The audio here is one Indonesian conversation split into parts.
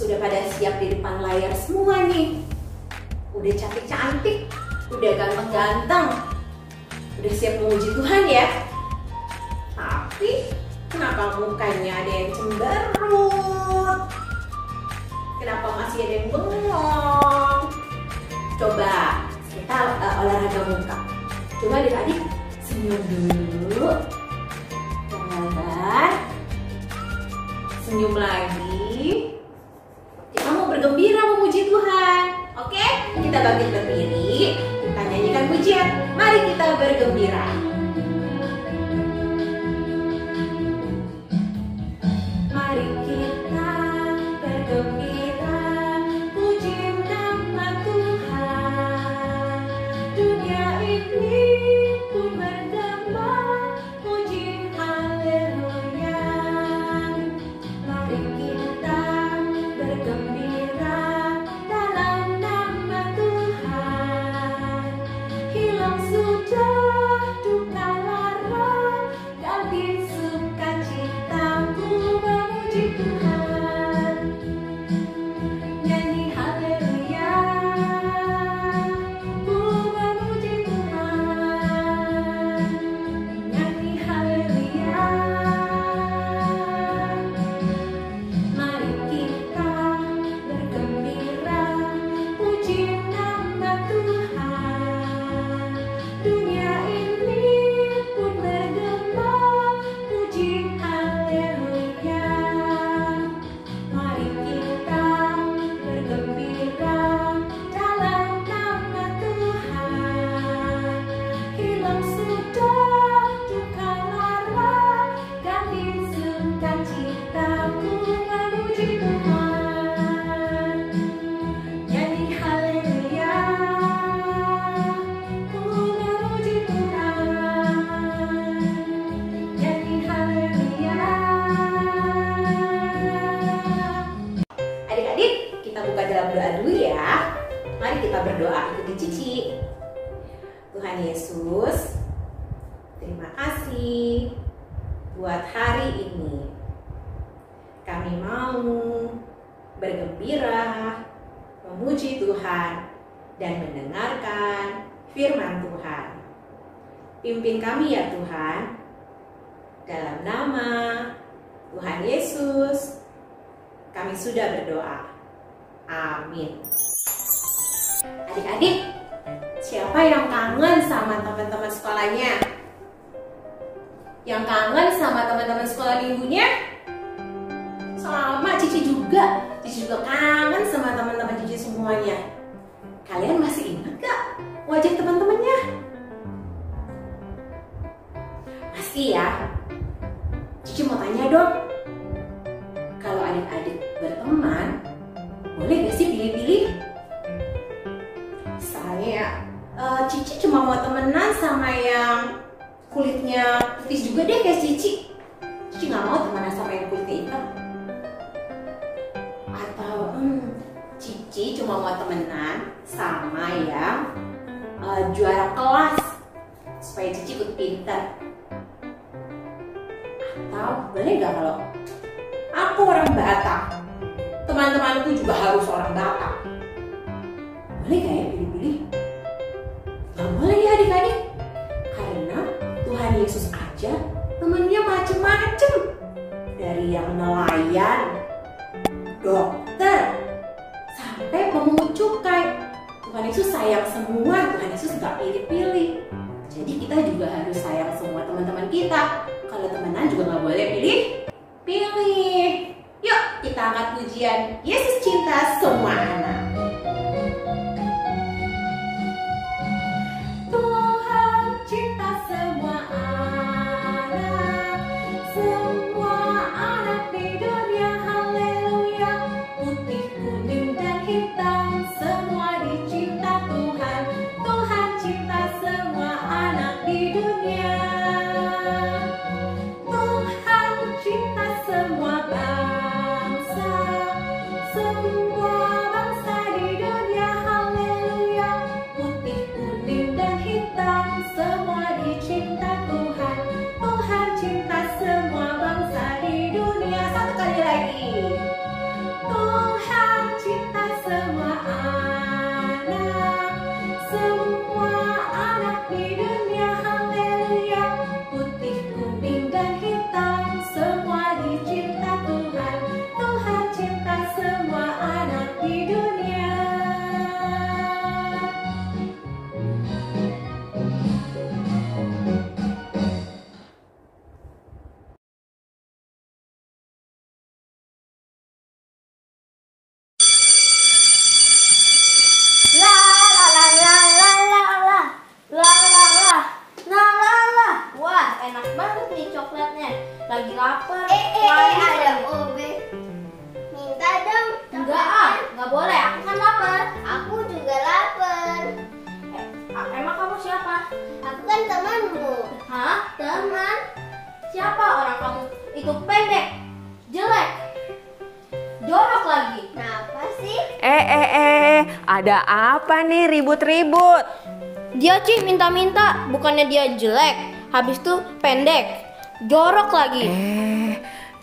sudah pada siap di depan layar semua nih. Udah cantik-cantik, udah ganteng-ganteng, udah siap memuji Tuhan ya. Tapi kenapa mukanya ada yang cemberut? Kenapa masih ada yang bengong? Coba kita olahraga muka. Coba adik-adik senyum dulu. Gambar. Senyum lagi. Kita mau bergembira memuji Tuhan. Oke? Kita bangkit berdiri. Kita nyanyikan pujian. Mari kita bergembira. Mari kita bergembira, puji nama Tuhan. Dunia ini pun bergema, puji haleluya. Mari kita bergembira dalam nama Tuhan. Hilang sudah duka lara, ganti sukacitaku memuji Tuhan. Nyanyi haleluya, ku memuji Tuhan. Nyanyi haleluya. Mari kita bergembira, puji nama Tuhan. Dunia ini pun bergema, puji haleluya. Mari kita bergembira dalam nama Tuhan. Hilang sudah duka lara, ganti sukacitaku memuji Tuhan. Nyanyi haleluya, ku memuji Tuhan. Nyanyi haleluya. Adik-adik, kita buka dalam doa dulu ya. Mari kita berdoa ikuti Cici. Tuhan Yesus, terima kasih buat hari ini. Kami mau bergembira, memuji Tuhan, dan mendengarkan firman Tuhan. Pimpin kami ya Tuhan, dalam nama Tuhan Yesus, kami sudah berdoa. Amin. Adik-adik, siapa yang kangen sama teman-teman sekolahnya? Yang kangen sama teman-teman sekolah minggunya? Sama Cici juga. Cici juga kangen sama teman-teman Cici semuanya. Kalian masih ingat gak wajah teman-temannya? Masih ya? Cici mau tanya dong. Kalau adik-adik berteman, boleh gak sih pilih-pilih? Saya Cici cuma mau temenan sama yang kulitnya putih juga deh kayak Cici. Cici gak mau temenan sama yang kulitnya hitam. Atau Cici cuma mau temenan sama yang juara kelas supaya Cici ikut pintar. Atau boleh gak kalau aku orang Batak, teman-temanku juga harus orang Batak? Boleh gak ya pilih-pilih? Gak boleh ya adik-adik. Karena Tuhan Yesus aja temannya macem-macem. Dari yang nelayan, dokter, sampai pemungut cukai. Tuhan Yesus sayang semua. Tuhan Yesus gak pilih-pilih. Jadi kita juga harus sayang semua teman-teman kita. Kalau temenan juga gak boleh pilih-pilih. Yuk kita angkat pujian Yesus cinta semua anak. Tuhan cinta semua anak, semua anak di dunia, haleluya. Putih, kuning, dan hitam, semua dicinta Tuhan. Tuhan cinta semua anak di dunia. Tuhan cinta semua bangsa, semua bangsa pendek, jelek, jorok lagi. Kenapa sih? Ada apa nih ribut-ribut? Dia Ci minta-minta, bukannya dia jelek, habis itu pendek, jorok lagi.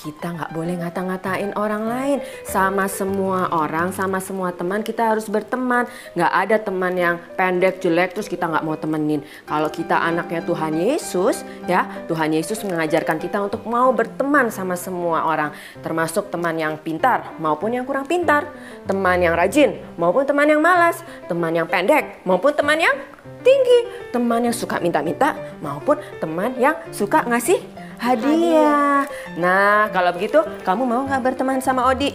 Kita nggak boleh ngata-ngatain orang lain. Sama semua orang, sama semua teman kita harus berteman. Nggak ada teman yang pendek, jelek terus kita nggak mau temenin. Kalau kita anaknya Tuhan Yesus, ya Tuhan Yesus mengajarkan kita untuk mau berteman sama semua orang. Termasuk teman yang pintar maupun yang kurang pintar. Teman yang rajin maupun teman yang malas. Teman yang pendek maupun teman yang tinggi. Teman yang suka minta-minta maupun teman yang suka ngasih hadiah. Nah, kalau begitu kamu mau nggak berteman sama Odi?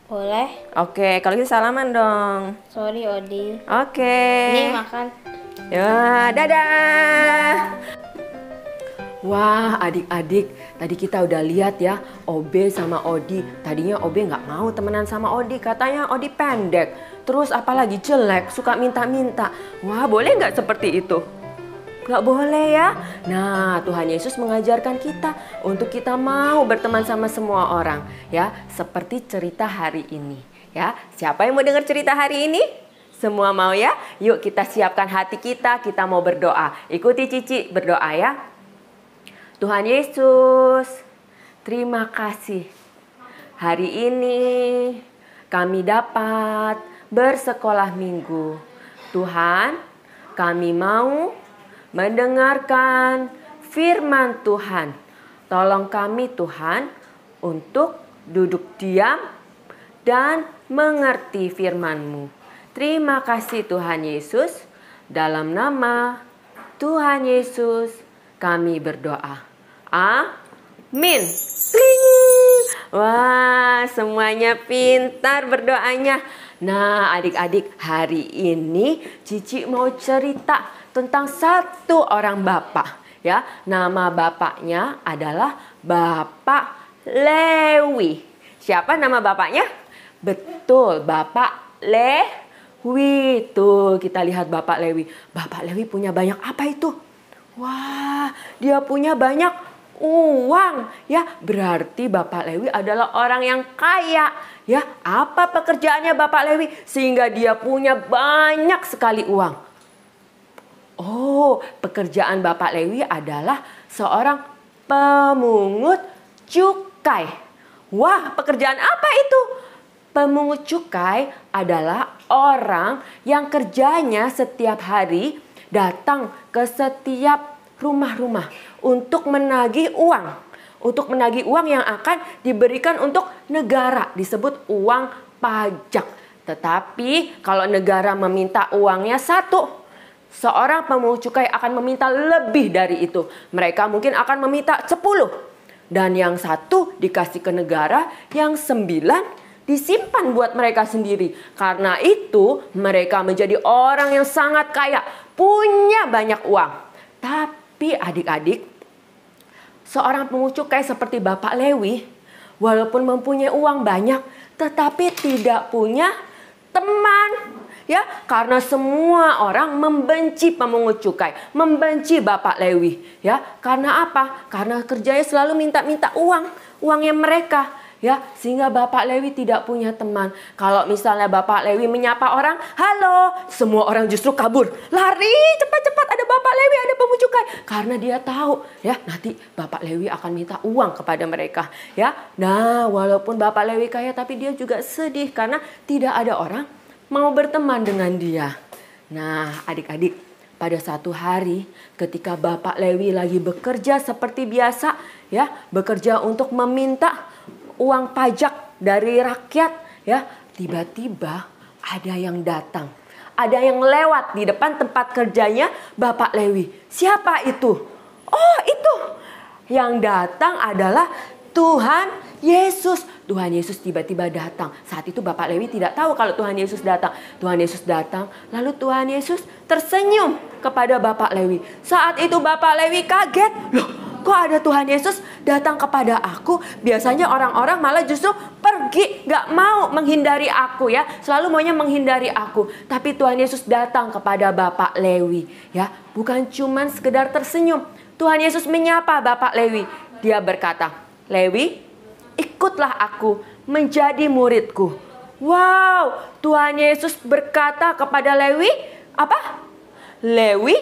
Boleh. Oke, kalau gitu salaman dong. Sorry Odi. Oke. Nih makan. Ya, dadah. Wah, adik-adik, tadi kita udah lihat ya, Obe sama Odi. Tadinya Obe nggak mau temenan sama Odi, katanya Odi pendek. Terus apalagi jelek, suka minta-minta. Wah, boleh nggak seperti itu? Gak boleh ya. Nah, Tuhan Yesus mengajarkan kita untuk kita mau berteman sama semua orang, ya. Seperti cerita hari ini, ya. Siapa yang mau dengar cerita hari ini? Semua mau ya? Yuk kita siapkan hati kita mau berdoa. Ikuti Cici berdoa ya. Tuhan Yesus, terima kasih. Hari ini kami dapat bersekolah minggu. Tuhan, kami mau mendengarkan firman Tuhan. Tolong kami Tuhan untuk duduk diam dan mengerti firman-Mu. Terima kasih Tuhan Yesus. Dalam nama Tuhan Yesus kami berdoa. Amin. Wah, semuanya pintar berdoanya. Nah, adik-adik, hari ini Cici mau cerita tentang satu orang bapak, ya. Nama bapaknya adalah Bapak Lewi. Siapa nama bapaknya? Betul, Bapak Lewi. Tuh, kita lihat Bapak Lewi. Bapak Lewi punya banyak apa itu? Wah, dia punya banyak uang, ya. Berarti Bapak Lewi adalah orang yang kaya, ya. Apa pekerjaannya Bapak Lewi sehingga dia punya banyak sekali uang? Oh, pekerjaan Bapak Lewi adalah seorang pemungut cukai. Wah, pekerjaan apa itu? Pemungut cukai adalah orang yang kerjanya setiap hari datang ke setiap rumah-rumah untuk menagih uang. Untuk menagih uang yang akan diberikan untuk negara, disebut uang pajak. Tetapi kalau negara meminta uangnya satu, seorang pemungut cukai akan meminta lebih dari itu. Mereka mungkin akan meminta 10. Dan yang satu dikasih ke negara, yang 9 disimpan buat mereka sendiri. Karena itu mereka menjadi orang yang sangat kaya, punya banyak uang. Tapi adik-adik, seorang pemungut cukai seperti Bapak Lewi, walaupun mempunyai uang banyak, tetapi tidak punya teman. Ya, karena semua orang membenci pemungut cukai, membenci Bapak Lewi. Ya, karena apa? Karena kerjanya selalu minta-minta uangnya mereka. Ya, sehingga Bapak Lewi tidak punya teman. Kalau misalnya Bapak Lewi menyapa orang, halo, semua orang justru kabur. Lari cepat-cepat, ada Bapak Lewi, ada pemungut cukai. Karena dia tahu, ya, nanti Bapak Lewi akan minta uang kepada mereka. Ya, nah, walaupun Bapak Lewi kaya, tapi dia juga sedih karena tidak ada orang mau berteman dengan dia. Nah, adik-adik, pada satu hari ketika Bapak Lewi lagi bekerja seperti biasa, ya, bekerja untuk meminta uang pajak dari rakyat, ya, tiba-tiba ada yang datang. Ada yang lewat di depan tempat kerjanya Bapak Lewi. Siapa itu? Oh, itu. Yang datang adalah Tuhan Yesus. Tuhan Yesus tiba-tiba datang. Saat itu Bapak Lewi tidak tahu kalau Tuhan Yesus datang. Tuhan Yesus datang, lalu Tuhan Yesus tersenyum kepada Bapak Lewi. Saat itu Bapak Lewi kaget. Loh, kok ada Tuhan Yesus datang kepada aku? Biasanya orang-orang malah justru pergi, gak mau menghindari aku, ya. Selalu maunya menghindari aku. Tapi Tuhan Yesus datang kepada Bapak Lewi, ya. Bukan cuman sekedar tersenyum. Tuhan Yesus menyapa Bapak Lewi. Dia berkata, Lewi, ikutlah aku menjadi muridku. Wow, Tuhan Yesus berkata kepada Lewi, apa? Lewi,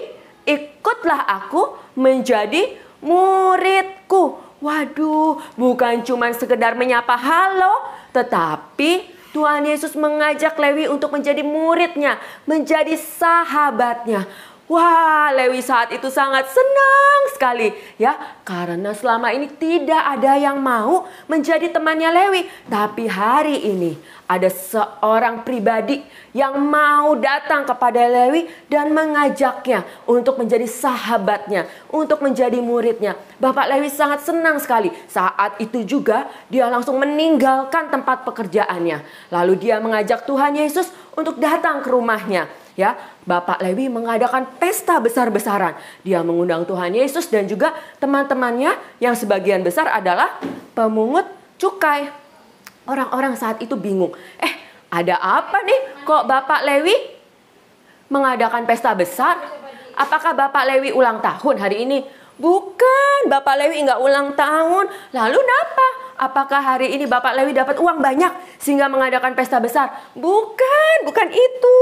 ikutlah aku menjadi muridku. Waduh, bukan cuma sekedar menyapa halo, tetapi Tuhan Yesus mengajak Lewi untuk menjadi muridnya, menjadi sahabatnya. Wah, Lewi saat itu sangat senang sekali ya, karena selama ini tidak ada yang mau menjadi temannya Lewi. Tapi hari ini ada seorang pribadi yang mau datang kepada Lewi dan mengajaknya untuk menjadi sahabatnya, untuk menjadi muridnya. Bapak Lewi sangat senang sekali. Saat itu juga dia langsung meninggalkan tempat pekerjaannya. Lalu dia mengajak Tuhan Yesus untuk datang ke rumahnya. Ya, Bapak Lewi mengadakan pesta besar-besaran. Dia mengundang Tuhan Yesus dan juga teman-temannya yang sebagian besar adalah pemungut cukai. Orang-orang saat itu bingung. Ada apa nih? Kok Bapak Lewi mengadakan pesta besar? Apakah Bapak Lewi ulang tahun hari ini? Bukan, Bapak Lewi nggak ulang tahun. Lalu kenapa? Apakah hari ini Bapak Lewi dapat uang banyak sehingga mengadakan pesta besar? Bukan itu.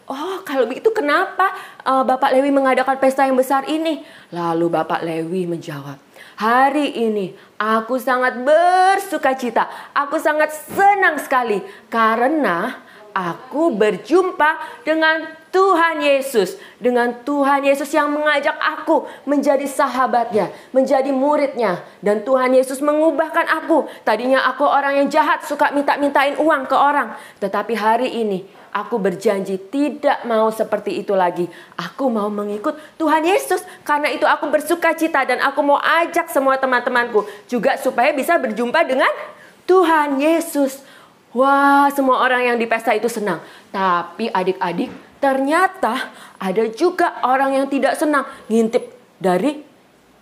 Oh, kalau begitu kenapa Bapak Lewi mengadakan pesta yang besar ini? Lalu Bapak Lewi menjawab, hari ini aku sangat bersukacita. Aku sangat senang sekali karena aku berjumpa dengan Tuhan Yesus. Dengan Tuhan Yesus yang mengajak aku menjadi sahabatnya, menjadi muridnya. Dan Tuhan Yesus mengubahkan aku. Tadinya aku orang yang jahat, suka minta-mintain uang ke orang. Tetapi hari ini aku berjanji tidak mau seperti itu lagi. Aku mau mengikut Tuhan Yesus. Karena itu aku bersukacita dan aku mau ajak semua teman-temanku juga supaya bisa berjumpa dengan Tuhan Yesus. Wah, semua orang yang di pesta itu senang. Tapi adik-adik, ternyata ada juga orang yang tidak senang, ngintip dari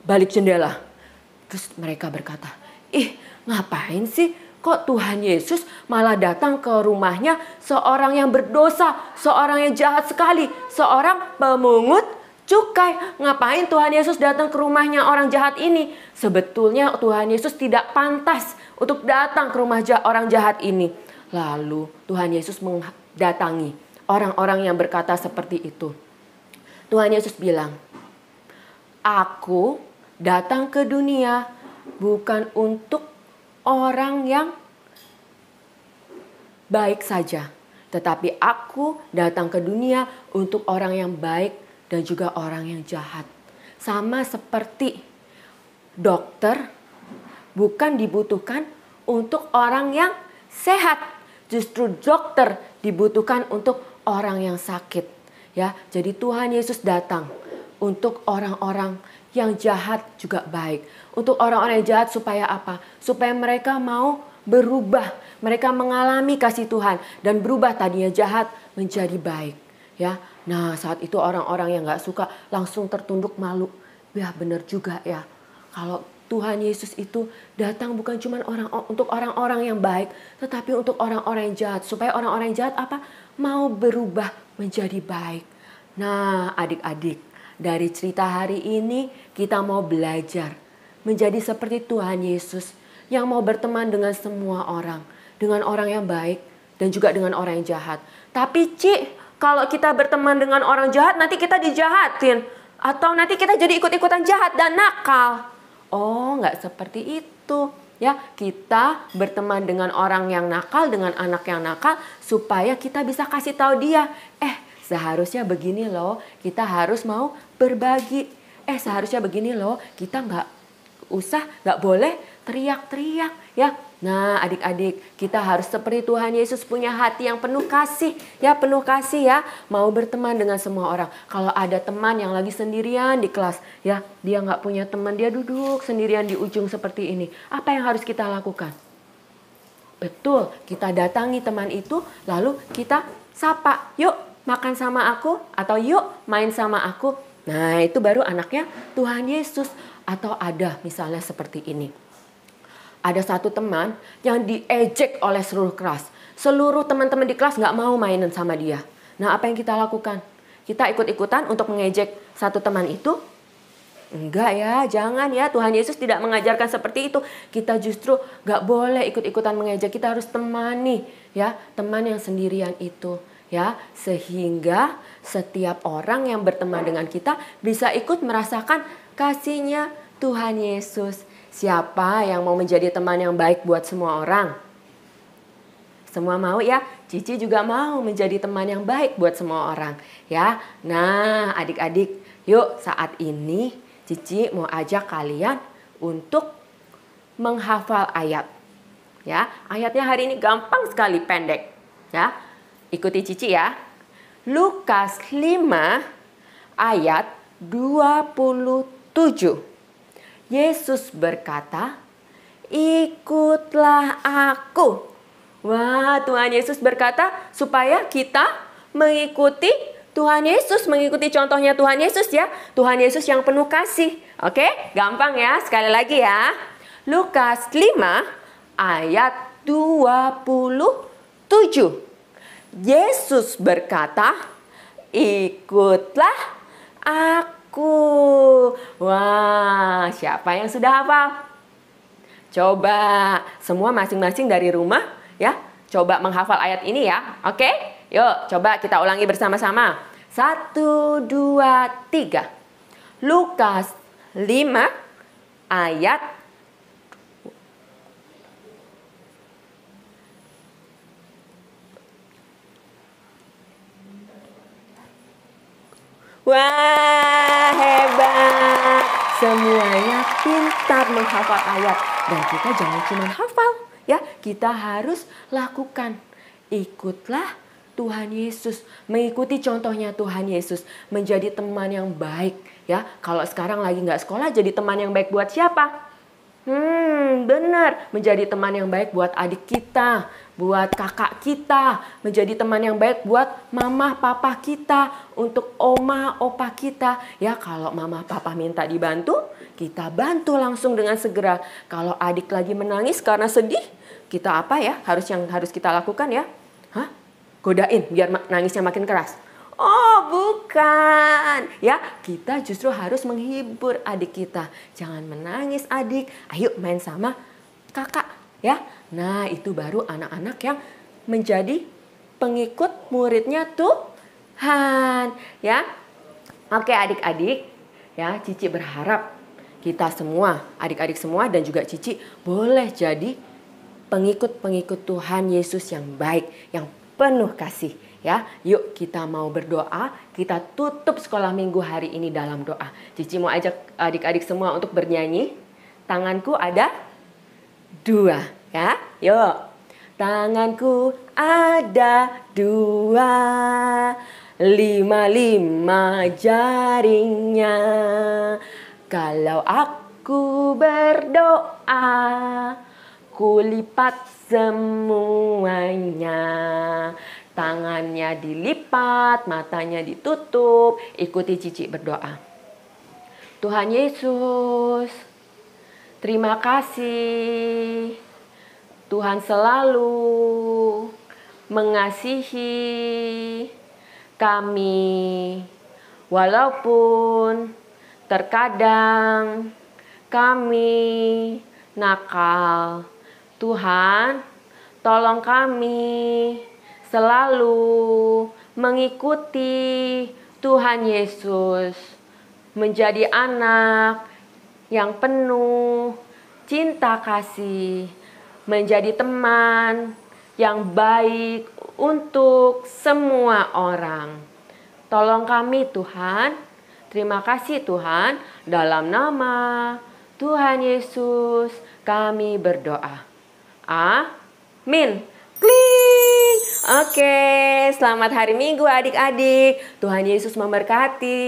balik jendela. Terus mereka berkata, ngapain sih kok Tuhan Yesus malah datang ke rumahnya seorang yang berdosa, seorang yang jahat sekali, seorang pemungut cukai. Ngapain Tuhan Yesus datang ke rumahnya orang jahat ini? Sebetulnya Tuhan Yesus tidak pantas untuk datang ke rumah orang jahat ini. Lalu Tuhan Yesus mendatangi orang-orang yang berkata seperti itu. Tuhan Yesus bilang, aku datang ke dunia bukan untuk orang yang baik saja. Tetapi aku datang ke dunia untuk orang yang baik dan juga orang yang jahat. Sama seperti dokter bukan dibutuhkan untuk orang yang sehat. Justru dokter dibutuhkan untuk orang yang sakit. Ya, jadi Tuhan Yesus datang untuk orang-orang yang jahat juga baik. Untuk orang-orang yang jahat supaya apa? Supaya mereka mau berubah. Mereka mengalami kasih Tuhan dan berubah, tadinya jahat menjadi baik. Ya, nah saat itu orang-orang yang nggak suka langsung tertunduk malu. Ya benar juga ya. Kalau Tuhan Yesus itu datang bukan cuma untuk orang-orang yang baik, tetapi untuk orang-orang yang jahat. Supaya orang-orang yang jahat apa? Mau berubah menjadi baik. Nah adik-adik, dari cerita hari ini kita mau belajar menjadi seperti Tuhan Yesus yang mau berteman dengan semua orang. Dengan orang yang baik dan juga dengan orang yang jahat. Tapi kalau kita berteman dengan orang jahat nanti kita dijahatin. Atau nanti kita jadi ikut-ikutan jahat dan nakal. Oh, nggak seperti itu. Ya, kita berteman dengan orang yang nakal, dengan anak yang nakal, supaya kita bisa kasih tahu dia, seharusnya begini loh, kita harus mau berbagi. Seharusnya begini loh, kita nggak boleh teriak-teriak, ya. Nah, adik-adik, kita harus seperti Tuhan Yesus, punya hati yang penuh kasih, ya, mau berteman dengan semua orang. Kalau ada teman yang lagi sendirian di kelas, ya, dia nggak punya teman, dia duduk sendirian di ujung seperti ini. Apa yang harus kita lakukan? Betul, kita datangi teman itu, lalu kita sapa, yuk makan sama aku, atau yuk main sama aku. Nah, itu baru anaknya Tuhan Yesus. Atau ada misalnya seperti ini. Ada satu teman yang diejek oleh seluruh kelas. Seluruh teman-teman di kelas gak mau mainan sama dia. Nah, apa yang kita lakukan? Kita ikut-ikutan untuk mengejek satu teman itu? Enggak ya, jangan ya. Tuhan Yesus tidak mengajarkan seperti itu. Kita justru gak boleh ikut-ikutan mengejek. Kita harus temani ya, teman yang sendirian itu ya. Sehingga setiap orang yang berteman dengan kita bisa ikut merasakan kasihnya Tuhan Yesus. Siapa yang mau menjadi teman yang baik buat semua orang? Semua mau ya? Cici juga mau menjadi teman yang baik buat semua orang ya. Nah, adik-adik, yuk saat ini Cici mau ajak kalian untuk menghafal ayat. Ya, ayatnya hari ini gampang sekali, pendek. Ya, ikuti Cici ya. Lukas 5 ayat 27. Yesus berkata, "Ikutlah aku." Wah, Tuhan Yesus berkata supaya kita mengikuti Tuhan Yesus, mengikuti contohnya Tuhan Yesus ya. Tuhan Yesus yang penuh kasih. Oke, gampang ya. Sekali lagi ya. Lukas 5 ayat 27. Yesus berkata, "Ikutlah aku." Wah, siapa yang sudah hafal? Coba semua masing-masing dari rumah ya. Coba menghafal ayat ini ya. Oke? Yuk, coba kita ulangi bersama-sama. 1, 2, 3. Lukas 5 ayat Wah, hebat. Semuanya pintar menghafal ayat. Dan kita jangan cuma hafal ya. Kita harus lakukan. Ikutlah Tuhan Yesus, mengikuti contohnya Tuhan Yesus, menjadi teman yang baik ya. Kalau sekarang lagi nggak sekolah, jadi teman yang baik buat siapa? Benar, menjadi teman yang baik buat adik kita, buat kakak kita, menjadi teman yang baik buat mama papa kita, untuk oma opa kita ya. Kalau mama papa minta dibantu, kita bantu langsung dengan segera. Kalau adik lagi menangis karena sedih, kita apa ya? Yang harus kita lakukan ya? Godain biar nangisnya makin keras? Oh, bukan. Ya, kita justru harus menghibur adik kita. Jangan menangis adik. Ayo main sama kakak ya. Nah, itu baru anak-anak yang menjadi pengikut muridnya Tuhan ya. Oke, adik-adik ya, Cici berharap kita semua, adik-adik semua dan juga Cici boleh jadi pengikut-pengikut Tuhan Yesus yang baik, yang penuh kasih ya. Yuk kita mau berdoa. Kita tutup sekolah minggu hari ini dalam doa. Cici mau ajak adik-adik semua untuk bernyanyi. Tanganku ada 2 ya. Yuk. Tanganku ada 2, 5 jaringnya. Kalau aku berdoa, kulipat semuanya. Tangannya dilipat, matanya ditutup. Ikuti Cici berdoa. Tuhan Yesus, terima kasih. Tuhan selalu mengasihi kami. Walaupun terkadang kami nakal. Tuhan, tolong kami selalu mengikuti Tuhan Yesus, menjadi anak yang penuh cinta kasih, menjadi teman yang baik untuk semua orang. Tolong kami Tuhan. Terima kasih Tuhan. Dalam nama Tuhan Yesus kami berdoa. Amin. Kling. Oke, selamat hari Minggu adik-adik. Tuhan Yesus memberkati.